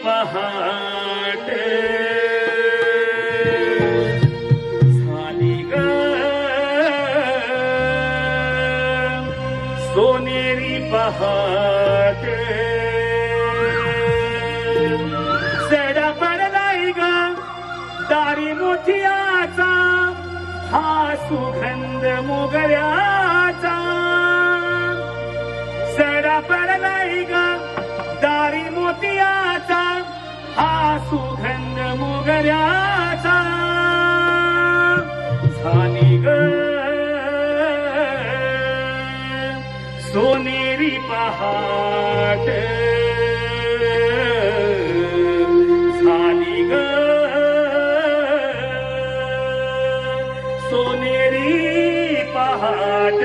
पहाट झाली ग सोनेरी पहाट सडा पडलाय ग दारी मोठ्याचा हा सुगंध मोगऱ्याचा सडा पडलाय ग दारी मोतियाचा हा सुगंध मोगऱ्याचा झाली ग सोनेरी पहाट झाली ग सोनेरी पहाट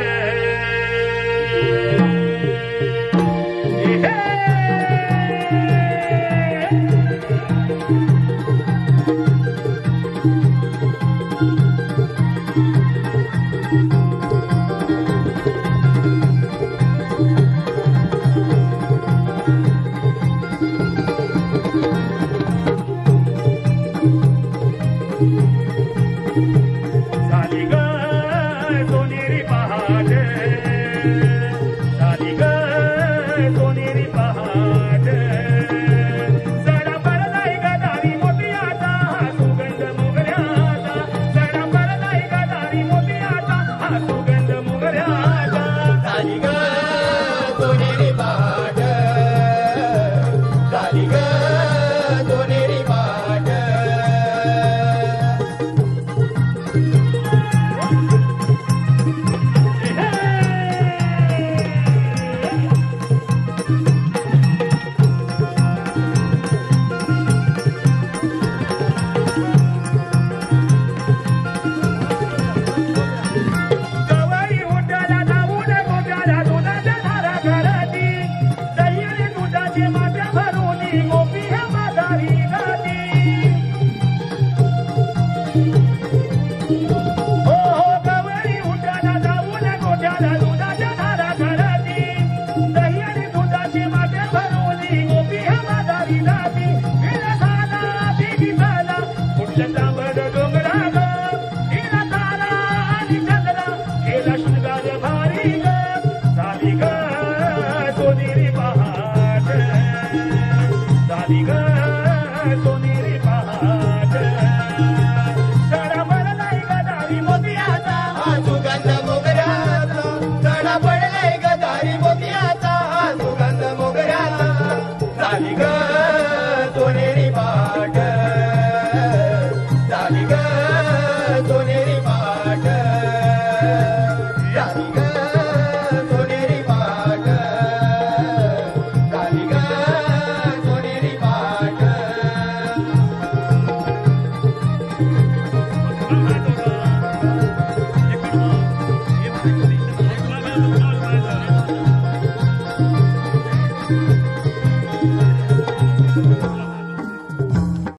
झाली ग सोनेरी पहाट झाली ग सोनेरी पहाट सडा पडलाय ग दारी मोतियाचा हा सुगंध मोगऱ्याचा सडा पडलाय ग दारी मोतियाचा हा सुगंध मोगऱ्याचा झाली ग सोनेरी पहाट झाली ग सोनेरी पहाट गवाई उठाला जाऊन गोट्याला दुधाच्या धारा घराती दह्याने दुधाचे मात्या भरून गोपी ह्या माघारी जाती हो गवाई उठाला जाऊन गोट्याला दुधाच्या धारा घराती दह्याने दुधाचे मात्या भरून गोपी ह्या माघारी जाती गेला झाला बेगी झाला कुठल्या तांबड डोंगरा ग गेला झाला आणि चंद्रा गेला शृंगार भारी ग झाली ग सोनेरी पहाट झाली ग सोनेरी पहाट सडा पडलाय ग दारी मोतियाचा हा सुगंध मोगऱ्याचा सडा पडलाय ग दारी